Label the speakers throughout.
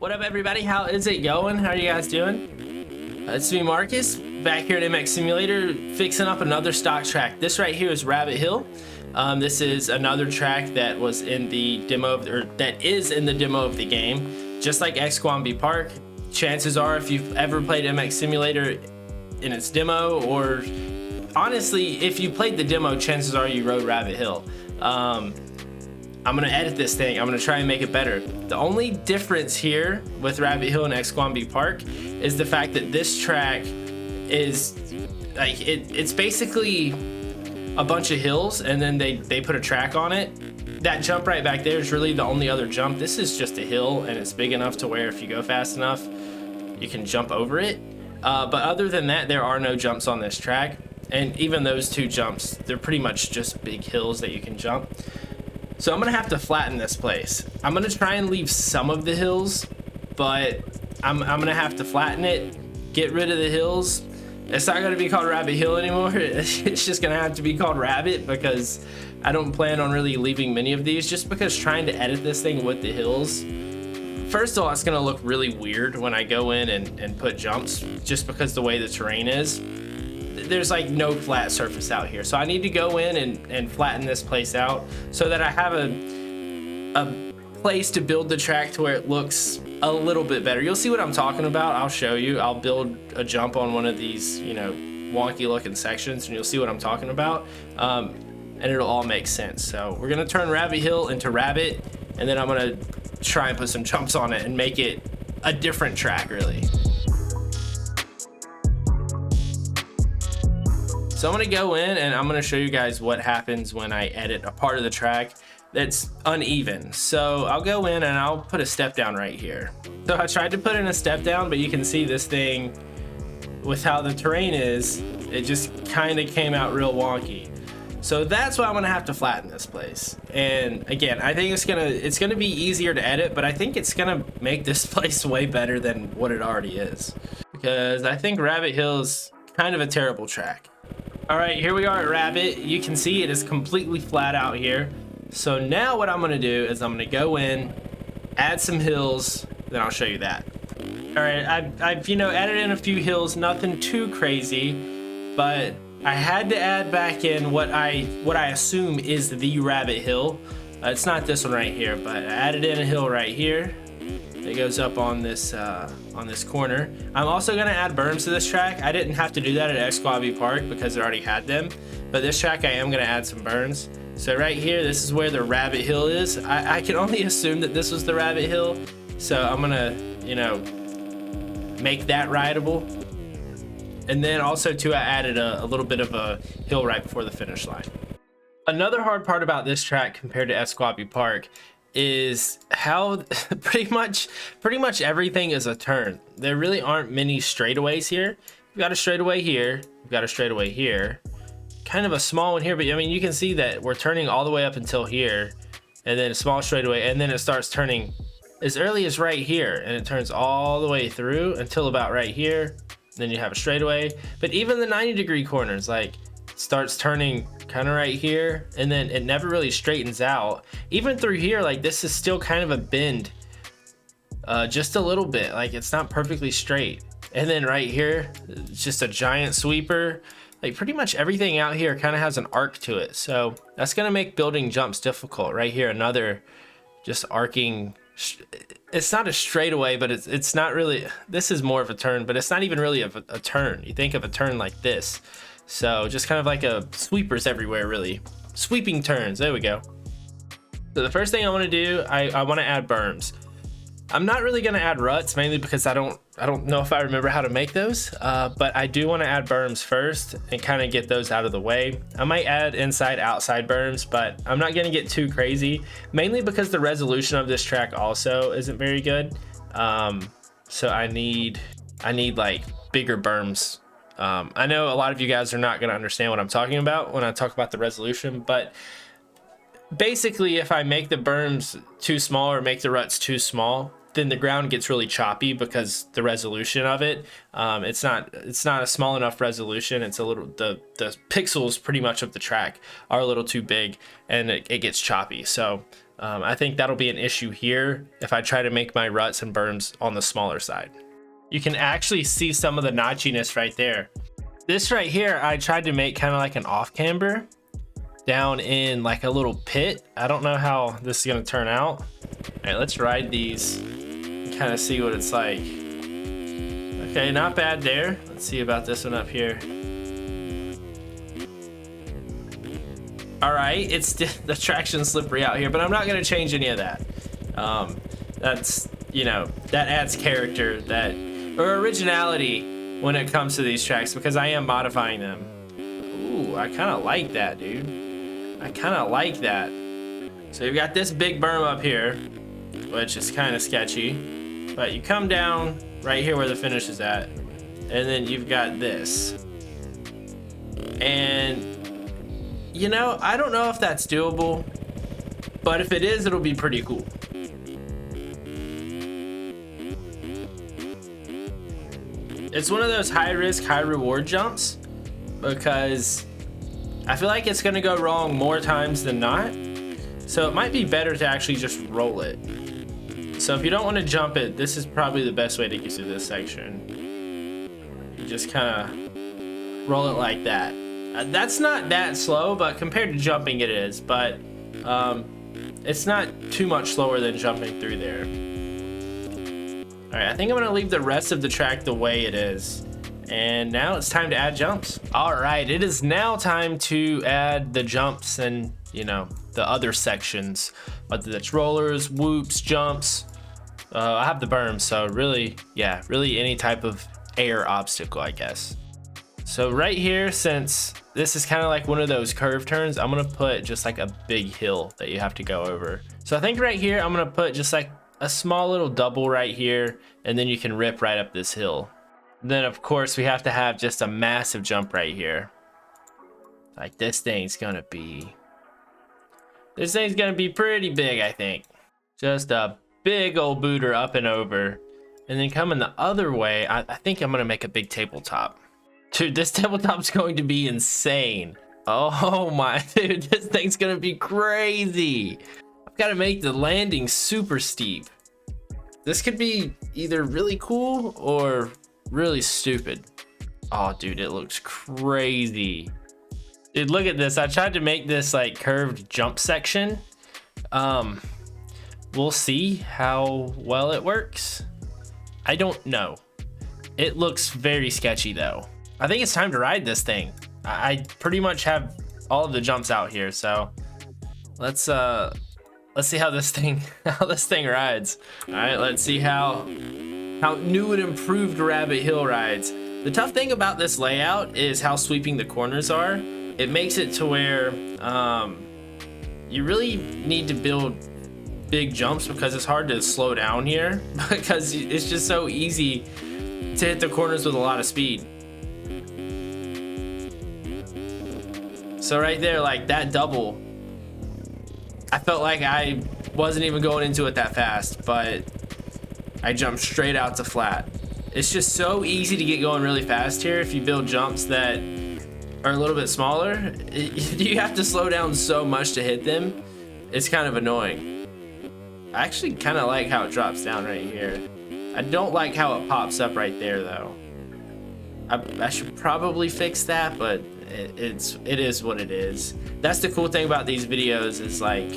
Speaker 1: What up, everybody? How is it going? How are you guys doing? It's me, Marcus, back here at MX Simulator, fixing up another stock track. This right here is Rabbit Hill. This is another track that was in the demo, or that is in the demo of the game. Just like Esquamby Park, chances are, if you've ever played MX Simulator in its demo, or honestly, if you played the demo, chances are you rode Rabbit Hill. I'm gonna edit this thing. I'm gonna try and make it better. The only difference here with Rabbit Hill and Esquamby Park is the fact that this track is like it's basically a bunch of hills, and then they put a track on it. That jump right back there is really the only other jump. This is just a hill, and it's big enough to where if you go fast enough, you can jump over it. But other than that, there are no jumps on this track, and even those two jumps, they're pretty much just big hills that you can jump. So I'm gonna have to flatten this place. I'm gonna try and leave some of the hills, but I'm gonna have to flatten it, get rid of the hills. It's not gonna be called Rabbit Hill anymore. It's just gonna have to be called Rabbit, because I don't plan on really leaving many of these, just because trying to edit this thing with the hills, first of all, it's gonna look really weird when I go in and put jumps, just because the way the terrain is. There's like no flat surface out here, so I need to go in and flatten this place out so that I have a place to build the track to where it looks a little bit better. You'll see what I'm talking about. I'll show you. I'll build a jump on one of these, you know, wonky looking sections, and you'll see what I'm talking about, and it'll all make sense. So we're gonna turn Rabbit Hill into Rabbit, and then I'm gonna try and put some jumps on it and make it a different track, really. So I'm gonna go in and I'm gonna show you guys what happens when I edit a part of the track that's uneven. So I'll go in and I'll put a step down right here. So I tried to put in a step down, but you can see this thing, with how the terrain is, it just kind of came out real wonky. So that's why I'm gonna have to flatten this place. And again, I think it's gonna be easier to edit, but I think it's gonna make this place way better than what it already is, because I think Rabbit Hill is kind of a terrible track. All right, here we are at Rabbit. You can see it is completely flat out here. So now what I'm gonna do is I'm gonna go in, add some hills, then I'll show you that. All right, I've added in a few hills, nothing too crazy, but I had to add back in what I assume is the Rabbit Hill. It's not this one right here, but I added in a hill right here. It goes up on this corner. I'm also gonna add berms to this track. I didn't have to do that at Esquamby Park because it already had them, but this track I am gonna add some berms. So right here, this is where the Rabbit Hill is. I can only assume that this was the Rabbit Hill, so I'm gonna, make that rideable. And then also too, I added a little bit of a hill right before the finish line. Another hard part about this track compared to Esquamby Park is how pretty much everything is a turn. There really aren't many straightaways here. We've got a straightaway here, we've got a straightaway here, kind of a small one here, but I mean, you can see that we're turning all the way up until here, and then a small straightaway, and then it starts turning as early as right here, and it turns all the way through until about right here. Then you have a straightaway, but even the 90-degree corners, like, starts turning kind of right here, and then it never really straightens out. Even through here, like, this is still kind of a bend, just a little bit, like it's not perfectly straight. And then right here, it's just a giant sweeper. Like, pretty much everything out here kind of has an arc to it, so that's gonna make building jumps difficult. Right here, another just arcing. It's not a straightaway, but it's not really, this is more of a turn, but it's not even really a turn. You think of a turn like this. So just kind of like a sweepers everywhere, really. Sweeping turns, there we go. So the first thing I want to do, I want to add berms. I'm not really going to add ruts, mainly because I don't know if I remember how to make those, but I do want to add berms first and kind of get those out of the way. I might add inside outside berms, but I'm not going to get too crazy, mainly because the resolution of this track also isn't very good. So I need like bigger berms. I know a lot of you guys are not going to understand what I'm talking about when I talk about the resolution, but basically if I make the berms too small or make the ruts too small, then the ground gets really choppy because the resolution of it, it's not a small enough resolution. It's a little, the pixels pretty much of the track are a little too big, and it gets choppy. So I think that'll be an issue here if I try to make my ruts and berms on the smaller side. You can actually see some of the notchiness right there. This right here, I tried to make kind of like an off camber down in like a little pit. I don't know how this is gonna turn out. All right, let's ride these and kind of see what it's like. Okay, not bad there. Let's see about this one up here. All right, it's the traction slippery out here, but I'm not gonna change any of that. That's, you know, that adds character, or originality when it comes to these tracks, because I am modifying them. Ooh, I kind of like that, dude. I kind of like that. So you've got this big berm up here, which is kind of sketchy, but you come down right here where the finish is at, and then you've got this. And you know, I don't know if that's doable, but if it is, it'll be pretty cool. It's one of those high risk, high reward jumps, because I feel like it's gonna go wrong more times than not. So it might be better to actually just roll it. So if you don't want to jump it, this is probably the best way to get through this section. You just kind of roll it like that. That's not that slow, but compared to jumping it is, but it's not too much slower than jumping through there. All right, I think I'm gonna leave the rest of the track the way it is. And now it's time to add jumps. All right, it is now time to add the jumps and, you know, the other sections, whether that's rollers, whoops, jumps. I have the berm, so really, yeah, really any type of air obstacle, I guess. So right here, since this is kind of like one of those curve turns, I'm gonna put just like a big hill that you have to go over. So I think right here, I'm gonna put just like a small little double right here, and then you can rip right up this hill. Then of course we have to have just a massive jump right here. Like this thing's gonna be pretty big, I think. Just a big old booter up and over. And then coming the other way, I think I'm gonna make a big tabletop. Dude, this tabletop's going to be insane. Oh my, dude, this thing's gonna be crazy. I've gotta make the landing super steep. This could be either really cool or really stupid. Oh, dude, it looks crazy. Dude, look at this. I tried to make this like curved jump section. We'll see how well it works. I don't know. It looks very sketchy though. I think it's time to ride this thing. I pretty much have all of the jumps out here, so let's see how this thing rides. All right, let's see how new and improved Rabbit Hill rides. The tough thing about this layout is how sweeping the corners are. It makes it to where you really need to build big jumps because it's hard to slow down here because it's just so easy to hit the corners with a lot of speed. So right there, like that double, I felt like I wasn't even going into it that fast, but I jumped straight out to flat. It's just so easy to get going really fast here if you build jumps that are a little bit smaller. You have to slow down so much to hit them. It's kind of annoying. I actually kind of like how it drops down right here. I don't like how it pops up right there though. I should probably fix that, but it is what it is. That's the cool thing about these videos is like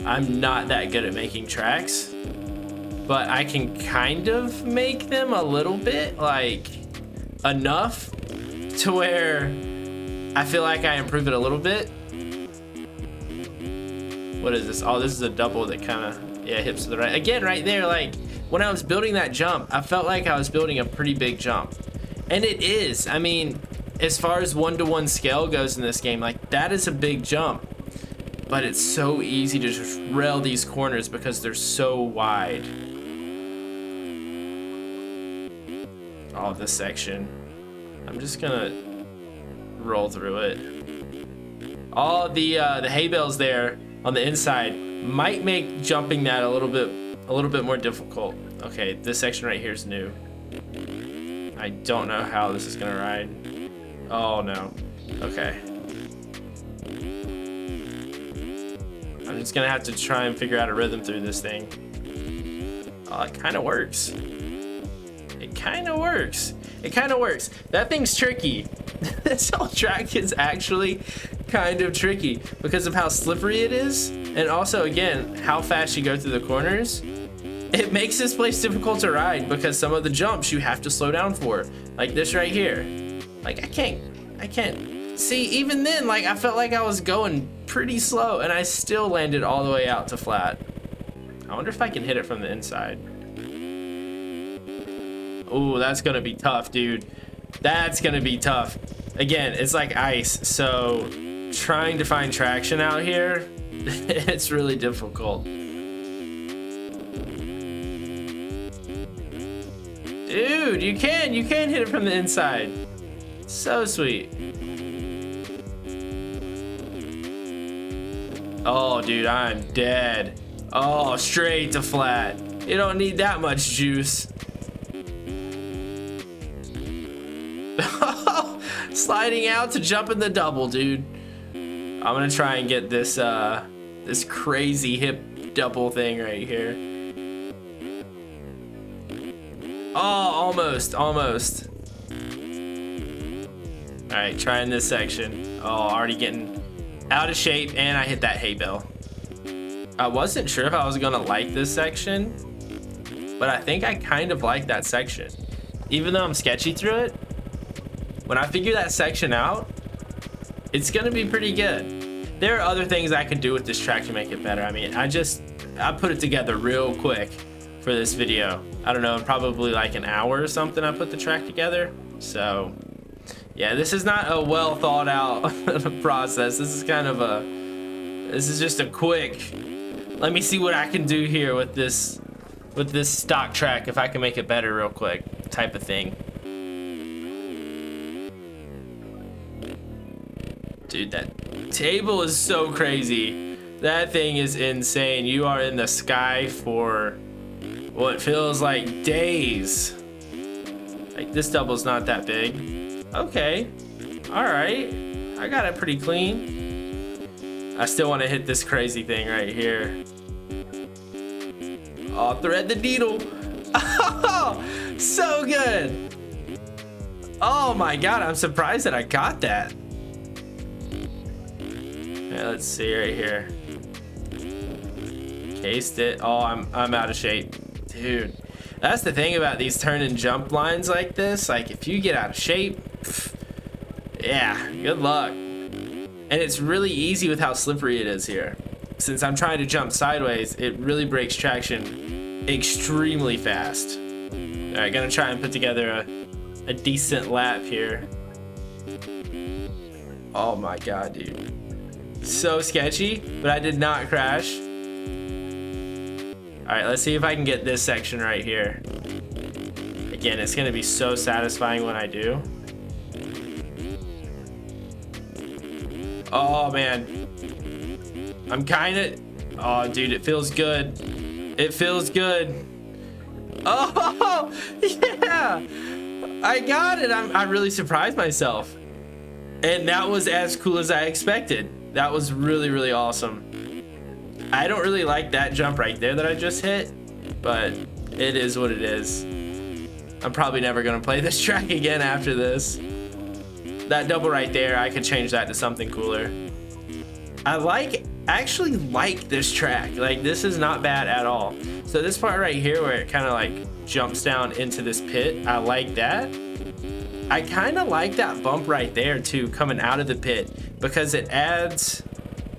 Speaker 1: I'm not that good at making tracks, but I can kind of make them a little bit, like enough to where I feel like I improve it a little bit. What is this? Oh, this is a double that kind of, yeah, hips to the right. Again, right there, like when I was building that jump, I felt like I was building a pretty big jump. And it is. I mean, as far as 1-to-1 scale goes in this game, like that is a big jump. But it's so easy to just rail these corners because they're so wide. Oh, this section. I'm just gonna roll through it. All the hay bales there on the inside might make jumping that a little bit more difficult. Okay, this section right here is new. I don't know how this is gonna ride. Oh no. Okay. I'm just gonna have to try and figure out a rhythm through this thing. Oh, it kind of works. It kind of works. It kind of works. That thing's tricky. This whole track is actually kind of tricky because of how slippery it is, and also, again, how fast you go through the corners. It makes this place difficult to ride because some of the jumps you have to slow down for, like this right here. Like I can't see. Even then, like I felt like I was going pretty slow, and I still landed all the way out to flat. I wonder if I can hit it from the inside. Oh, that's gonna be tough, dude. That's gonna be tough. Again, it's like ice, so trying to find traction out here, it's really difficult. Dude, you can hit it from the inside. So sweet. Oh, dude, I'm dead. Oh, straight to flat. You don't need that much juice. Sliding out to jump in the double, dude. I'm gonna try and get this this crazy hip double thing right here. Oh, almost. All right, trying this section. Oh, already getting out of shape, and I hit that hay bale. I wasn't sure if I was gonna like this section, but I think I kind of like that section. Even though I'm sketchy through it, when I figure that section out, it's gonna be pretty good. There are other things I could do with this track to make it better. I mean, I put it together real quick for this video. I don't know, probably like an hour or something I put the track together. So yeah, this is not a well thought out process. This is just a quick, let me see what I can do here with this stock track, if I can make it better real quick type of thing. Dude, that table is so crazy. That thing is insane. You are in the sky for what feels like days. Like, this double's not that big. Okay, all right, I got it pretty clean. I still want to hit this crazy thing right here. Oh, thread the needle. Oh, so good. Oh my God, I'm surprised that I got that. Yeah, let's see right here. Cased it. Oh, I'm out of shape. Dude, that's the thing about these turn and jump lines like this. Like, if you get out of shape, yeah, good luck. And it's really easy with how slippery it is here. Since I'm trying to jump sideways, it really breaks traction extremely fast. All right, gonna try and put together a decent lap here. Oh my God, dude. So sketchy, but I did not crash. All right, let's see if I can get this section right here. Again, it's gonna be so satisfying when I do. Oh man, I'm kinda, oh dude, it feels good. It feels good. Oh yeah, I got it. I really surprised myself. And that was as cool as I expected. That was really, really awesome. I don't really like that jump right there that I just hit, but it is what it is. I'm probably never gonna play this track again after this. That double right there, I could change that to something cooler. I actually like this track. Like, this is not bad at all. So this part right here where it kind of like jumps down into this pit, I like that. I kind of like that bump right there too, coming out of the pit, because it adds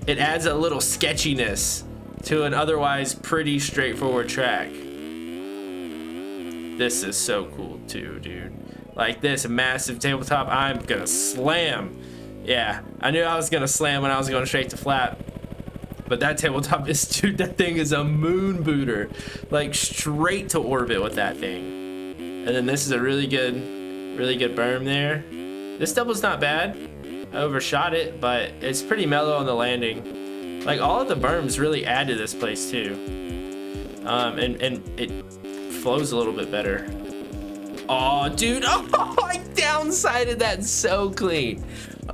Speaker 1: a little sketchiness to an otherwise pretty straightforward track. This is so cool too, dude. Like, this massive tabletop, I'm gonna slam. Yeah, I knew I was gonna slam when I was going straight to flat. But that tabletop is, dude, that thing is a moon booter. Like, straight to orbit with that thing. And then this is a really good berm there. This double's not bad. I overshot it, but it's pretty mellow on the landing. Like, all of the berms really add to this place too. And it flows a little bit better. Oh, dude, oh, I downsided that so clean.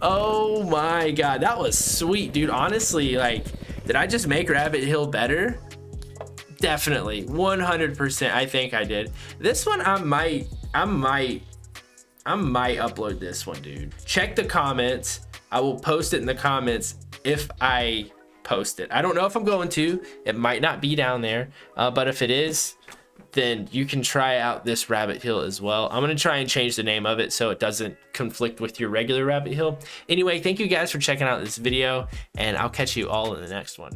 Speaker 1: Oh my God, that was sweet, dude. Honestly, like, Did I just make Rabbit Hill better? Definitely, 100%. I think I did. This one, I might upload this one, dude. Check the comments. I will post it in the comments if I post it. I don't know if I'm going to. It might not be down there, but if it is, then you can try out this Rabbit Hill as well. I'm gonna try and change the name of it so it doesn't conflict with your regular Rabbit Hill. Anyway, thank you guys for checking out this video, and I'll catch you all in the next one.